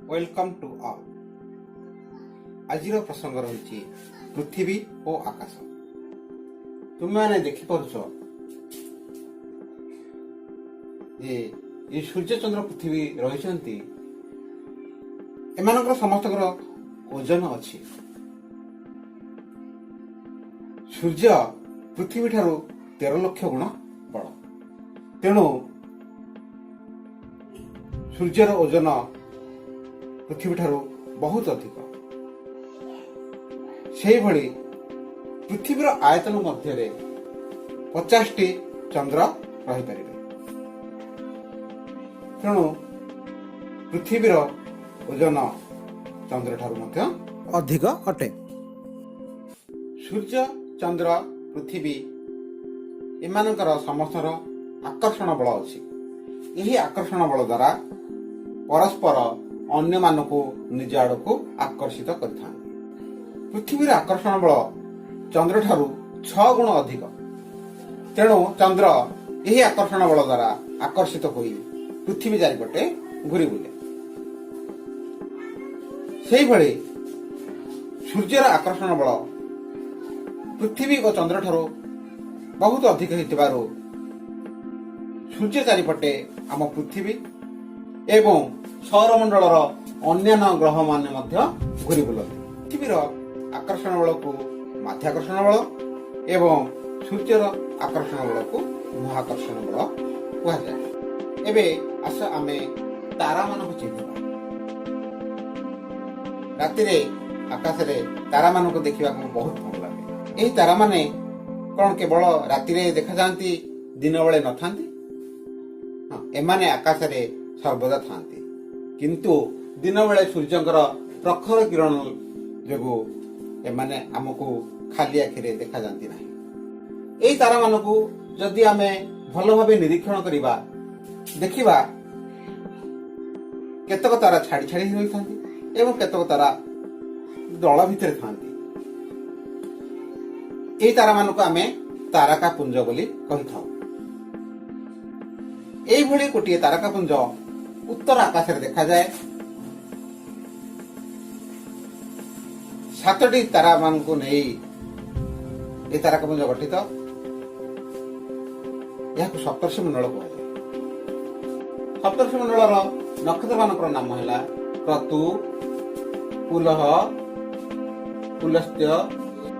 Welcome to all. आज प्रसंग रही पृथ्वी और आकाश। तुम मैंने देखिपुच ये सूर्य चंद्र पृथ्वी रही एम समस्त ओजन अच्छी। सूर्य पृथ्वी ठारू 13 लाख गुण बड़। तेणु सूर्यर ओजन पृथ्वी ठारू बहुत अधिक। से भली पृथ्वीर आयतन मध्य 50 टी चंद्र रही पारे। तेणु पृथ्वीर ओजन चंद्र ठारू मध्य अधिक अटे। सूर्य चंद्र पृथ्वी एमानकर समस्त आकर्षण बल अच्छी। यही आकर्षण बल द्वारा परस्पर अन्य मानकु निज आड़क आकर्षित करता। पृथ्वीर आकर्षण बल चंद्र ठारू 6 गुण अधिक। तेणु चंद्र यही आकर्षण बल द्वारा आकर्षित होई पृथ्वी चारिपटे घूरी बुले। से भली सूर्यर आकर्षण बल पृथ्वी और चंद्र ठारू बहुत अधिक होइतिबारु सूर्य चारिपटे आम पृथ्वी एवं सौरमंडलर अन्यान्य ग्रह माने मध्य घूरी बुलती। पृथ्वीर आकर्षण बल को माध्याकर्षण बल एवं सूर्यर आकर्षण बल को महाकर्षण बल कहुए। एबे आस आमे तारा मान चिन्ह। राति आकाश तारा मान को देखा बहुत भल लगे। यही तारा माने कौन केवल राति देखा जाती दिन बेले न था। एमाने आकाश सर्वदा था किंतु दिन बेले सूर्यंकर प्रखर किरण जो एमाने आमको खाली आखिरे देखा जाती नहीं। यही तारा मान को जदि आमे भल भाव निरीक्षण करिबा देखिबा केतक तारा छाड़ी छाड़ी रही था एवं केतक तारा दल भितर था। यही तारा मान को आमे तारका पुंज बोली कहि थाउ। एई भली गोटे तारका पुंज उत्तर आकाश रे देखा जाए। 7टी तारा मान को नहीं ए तारका पुंज गठित। यह सप्तर्षि मंडल कह। सप्तर्षि मंडल नक्षत्र मान नाम है क्रतु, पुलह, पुलस्त्य,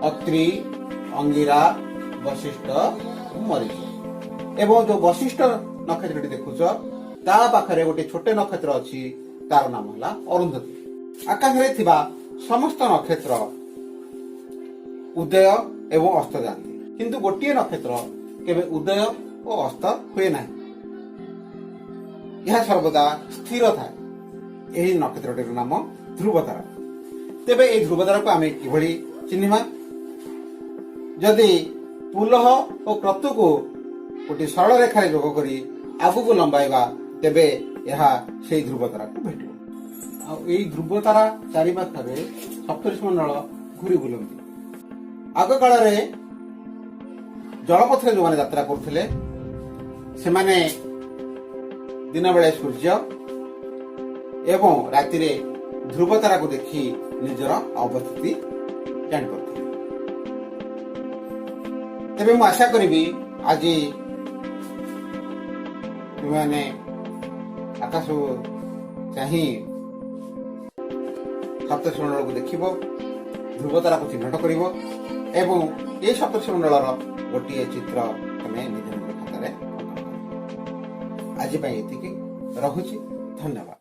अत्रि, अंगिरा, वशिष्ठ, मरीच। एवं जो वशिष्ठ नक्षत्र देखुच ता पाखरे गोटे छोटे नक्षत्र अच्छी तार नाम है अरुंधति। आकाश रे थिबा समस्त नक्षत्र उदय एवं अस्त जाती किंतु गोटे नक्षत्र केबे उदय और अस्त हुए ना। यह सर्वदा स्थिर था। यही नक्षत्र नाम ध्रुवतारा। तेबे ए ध्रुवतारा को आमे किभली चिन्हिबा? जदि पुलह और क्रतु को गोटे सरल रेखार जोग करी आगु को लंबाइबा तेबे यह से ध्रुवतारा को भेट। ध्रुवतारा चारिपाखे सप्तर्षि मंडल घूरी बुलती। आग काल जलपथरे जो मैंने यात्रा करथिले सेमाने दिन बेले सूर्य एवं राति ध्रुवतारा को देखी निजर अवस्थिति जान पारथिले। तेबे मु आशा करिबी आज तुमने आकाश चाही सप्तर्षि मंडल को देखिब, ध्रुवतारा को चिन्हट करिब एवं ये सप्तर्षि मंडलर गोटे चित्र तुमे निज निज खातार। आज एतिकी रहुछि। धन्यवाद।